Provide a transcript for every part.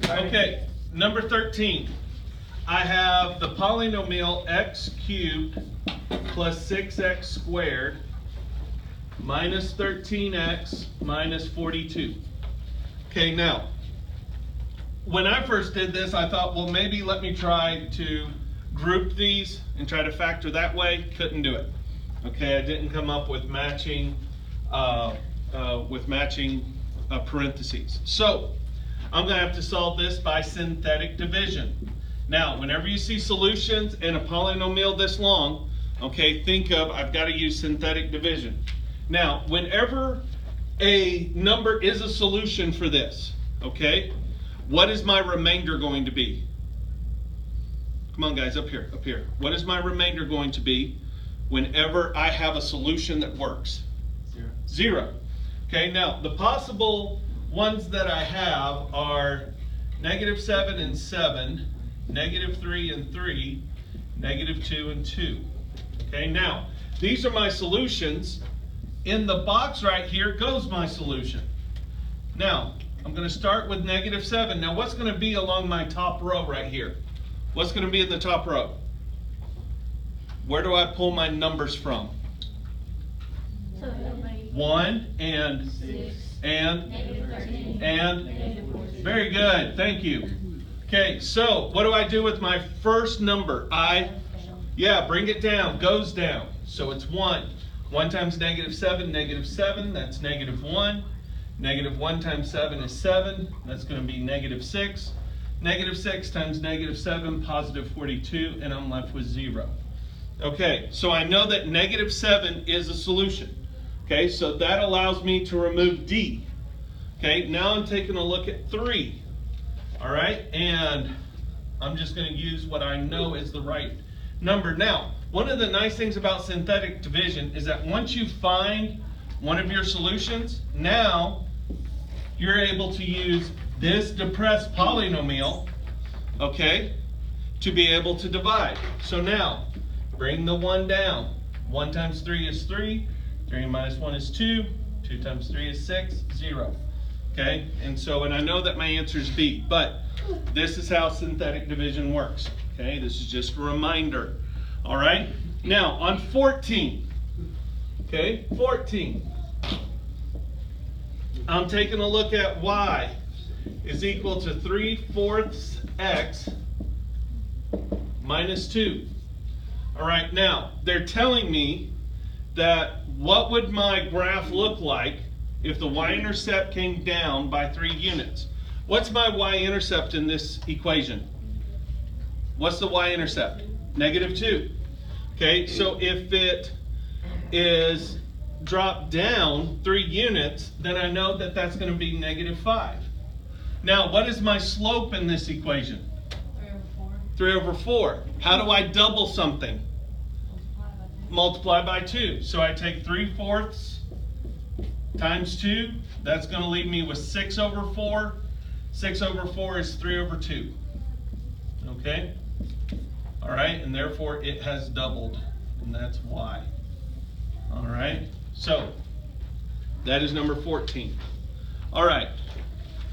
Okay, number 13. I have the polynomial x cubed plus 6x squared minus 13x minus 42. Okay, now, when I first did this, I thought, well, maybe let me try to group these and try to factor that way. Couldn't do it. Okay, I didn't come up with matching parentheses. So I'm going to have to solve this by synthetic division. Now, whenever you see solutions in a polynomial this long, okay, think of, I've got to use synthetic division. Now, whenever a number is a solution for this, okay, what is my remainder going to be? Come on, guys, up here, up here. What is my remainder going to be whenever I have a solution that works? Zero. Okay, now, the possible ones that I have are -7 and 7, -3 and 3, -2 and 2. Okay, now, these are my solutions. In the box right here goes my solution. Now, I'm going to start with -7. Now, what's going to be along my top row right here? What's going to be in the top row? Where do I pull my numbers from? 1 and 6 and -13 and very good. Thank you. Okay, so what do I do with my first number? Bring it down, goes down. So it's 1. 1 times -7, -7, that's -1. -1 times 7 is 7, that's going to be -6. -6 times -7, positive 42, and I'm left with 0. Okay, so I know that -7 is a solution. Okay, so that allows me to remove D. Okay, now I'm taking a look at 3. All right, and I'm just going to use what I know is the right number. Now, one of the nice things about synthetic division is that once you find one of your solutions, now you're able to use this depressed polynomial, okay, to be able to divide. So now, bring the 1 down. 1 times 3 is 3. 3 minus 1 is 2. 2 times 3 is 6. 0. Okay, and I know that my answer is B, but this is how synthetic division works. Okay, this is just a reminder. All right, now on 14. Okay, 14. I'm taking a look at y is equal to 3/4 x minus 2. All right, now they're telling me that what would my graph look like if the y-intercept came down by 3 units? What's my y-intercept in this equation? What's the y-intercept? -2. Okay, so if it is dropped down 3 units, then I know that that's going to be -5. Now, what is my slope in this equation? 3 over 4. How do I double something? Multiply by 2. So I take 3/4 times 2. That's going to leave me with 6 over 4. 6 over 4 is 3 over 2. Okay? All right, and therefore it has doubled, and that's y. All right, so that is number 14. All right,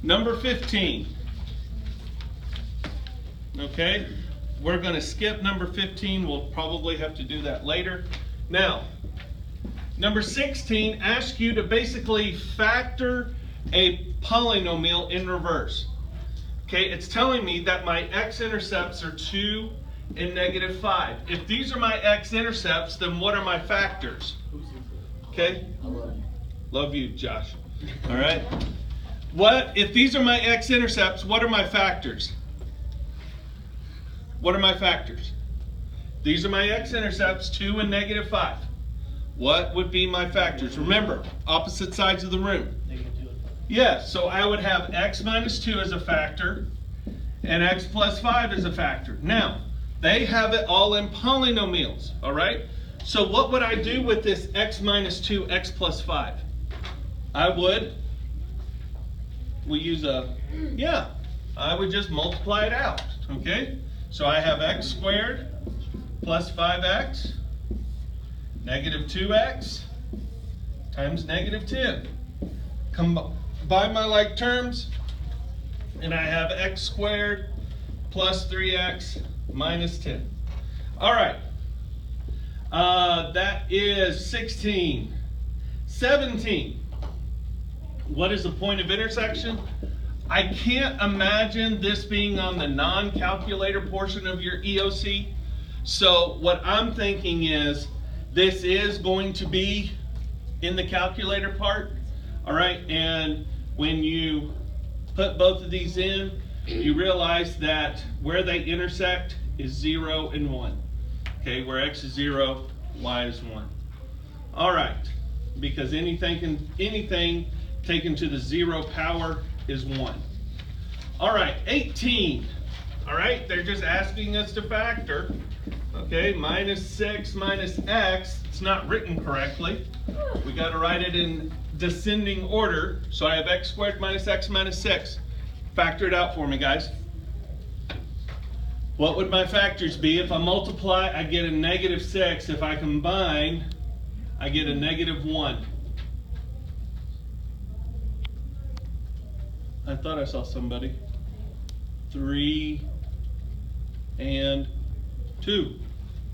number 15. Okay, we're going to skip number 15. We'll probably have to do that later. Now, number 16 asks you to basically factor a polynomial in reverse. Okay, it's telling me that my x-intercepts are 2 and -5. If these are my x-intercepts, then what are my factors? Okay? Love you, Josh. All right. What if these are my x-intercepts, what are my factors? What are my factors? These are my x-intercepts, 2 and -5. What would be my factors? Remember, opposite sides of the room. Yes, so I would have x minus 2 as a factor and x plus 5 as a factor. Now, they have it all in polynomials, all right? So what would I do with this x minus 2, x plus 5? I would just multiply it out, okay? So I have x squared plus 5x, -2x times -10. Combine my like terms, And I have x squared plus 3x minus 10. All right. That is 16. 17. What is the point of intersection? I can't imagine this being on the non-calculator portion of your EOC. So what I'm thinking is this is going to be in the calculator part. All right, and when you put both of these in, you realize that where they intersect is 0 and 1. Okay, where x is 0, y is 1. All right, because anything taken to the 0 power is 1. All right, 18. All right, they're just asking us to factor. Okay, minus 6 minus x. It's not written correctly. We got to write it in descending order. So I have x squared minus x minus 6. Factor it out for me, guys. What would my factors be? If I multiply, I get a negative 6. If I combine, I get a negative 1. I thought I saw somebody. 3 and 2.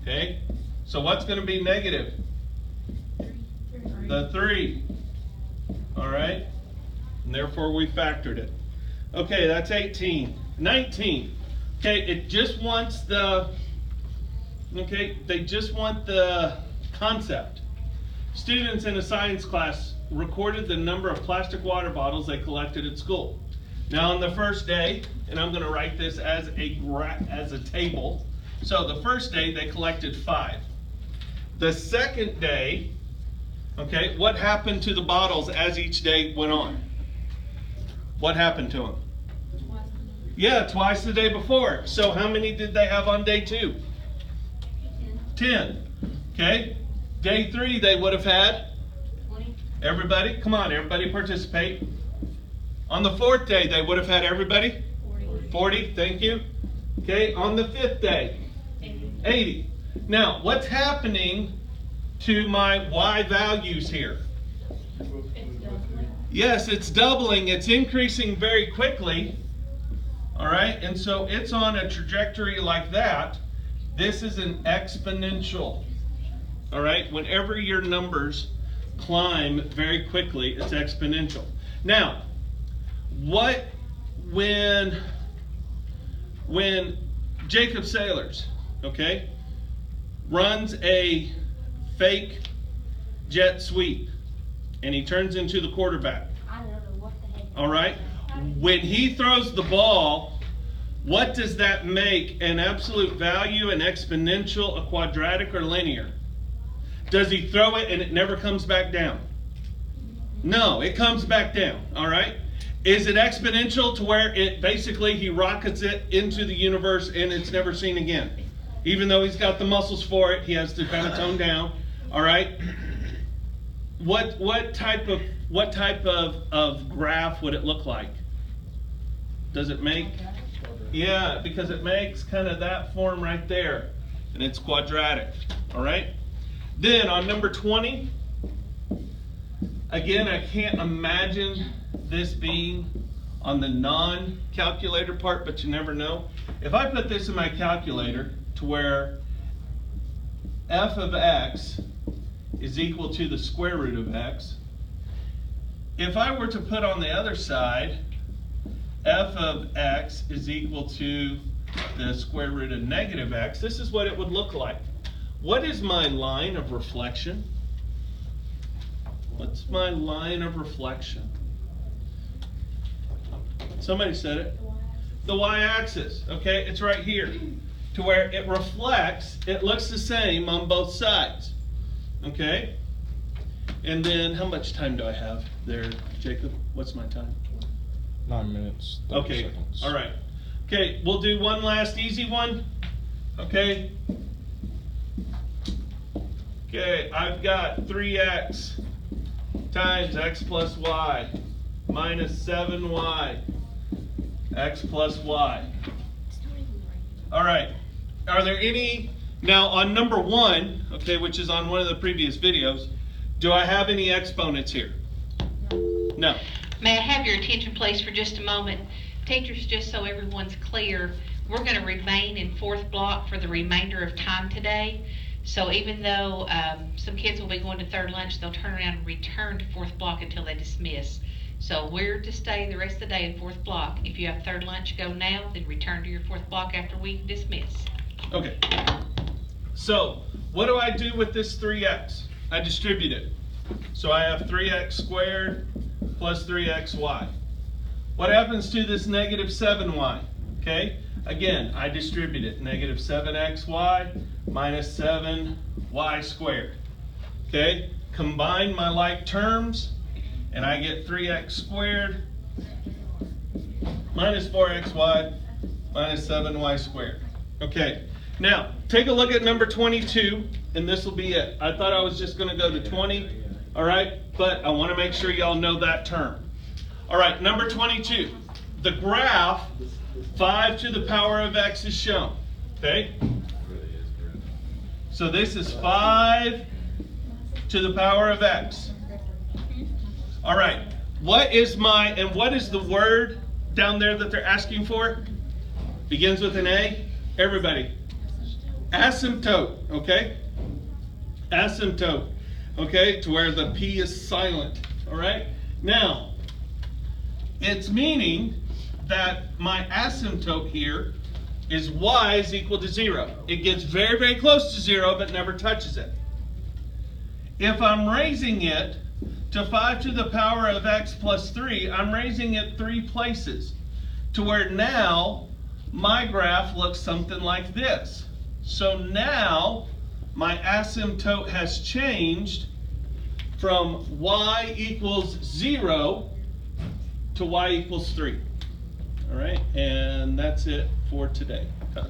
Okay, so what's going to be negative? The 3. All right, and therefore we factored it. Okay, that's 18. 19. Okay, it just wants the, okay, they just want the concept. Students in a science class recorded the number of plastic water bottles they collected at school. Now on the first day, and I'm going to write this as a table. So the first day they collected 5. The second day, okay, what happened to the bottles as each day went on? What happened to them? Yeah, twice the day before. So how many did they have on day 2? 10. Okay. Day 3 they would have had 20. Everybody, come on, everybody participate. On the 4th day they would have had everybody 40. Thank you. Okay, on the 5th day 80. Now, what's happening to my y values here? Yes, it's doubling. It's increasing very quickly. All right, and so it's on a trajectory like that. This is an exponential. All right, whenever your numbers climb very quickly, it's exponential. Now, when Jacob Sailors, okay, runs a fake jet sweep and he turns into the quarterback. I don't know what the heck. All right, when he throws the ball, what does that make? An absolute value, an exponential, a quadratic, or linear? Does he throw it and it never comes back down? No, it comes back down. All right. Is it exponential to where it basically he rockets it into the universe and it's never seen again? Even though he's got the muscles for it, he has to kind of tone down. All right. What type of graph would it look like? Does it make? Yeah, because it makes kind of that form right there, and it's quadratic. All right. Then on number 20, again, I can't imagine this being on the non-calculator part, but you never know. If I put this in my calculator to where f of x is equal to the square root of x, if I were to put on the other side f of x is equal to the square root of negative x, this is what it would look like. What is my line of reflection? What's my line of reflection? Somebody said it. The y-axis. Okay, it's right here. To where it reflects, it looks the same on both sides. Okay? And then how much time do I have there, Jacob? What's my time? 9 minutes, 30 okay, seconds. All right. Okay, we'll do one last easy one. Okay. Okay, I've got 3x times x plus y minus 7y x plus y. All right. Are there any, now on number 1, okay, which is on one of the previous videos, do I have any exponents here? No. May I have your attention, please, for just a moment? Teachers, just so everyone's clear, we're gonna remain in fourth block for the remainder of time today. So even though, some kids will be going to third lunch, they'll turn around and return to fourth block until they dismiss. So we're to stay the rest of the day in fourth block. If you have third lunch, go now, then return to your fourth block after we dismiss. Okay. So, what do I do with this 3x? I distribute it. So I have 3x squared plus 3xy. What happens to this negative 7y? Okay, again, I distribute it. Negative 7xy minus 7y squared. Okay, combine my like terms, and I get 3x squared minus 4xy minus 7y squared. Okay, now take a look at number 22, and this will be it. I thought I was just going to go to 20, all right, but I want to make sure y'all know that term. All right, number 22, the graph 5 to the power of x is shown, okay? So this is 5 to the power of x. All right, what is the word down there that they're asking for? Begins with an A, everybody. Asymptote, okay? Asymptote, okay, to where the P is silent, all right? Now, it's meaning that my asymptote here is y is equal to 0. It gets very, very close to 0, but never touches it. If I'm raising it to 5 to the power of x plus 3, I'm raising it 3 places, to where now my graph looks something like this. So now my asymptote has changed from y equals 0 to y equals 3. All right, and that's it for today.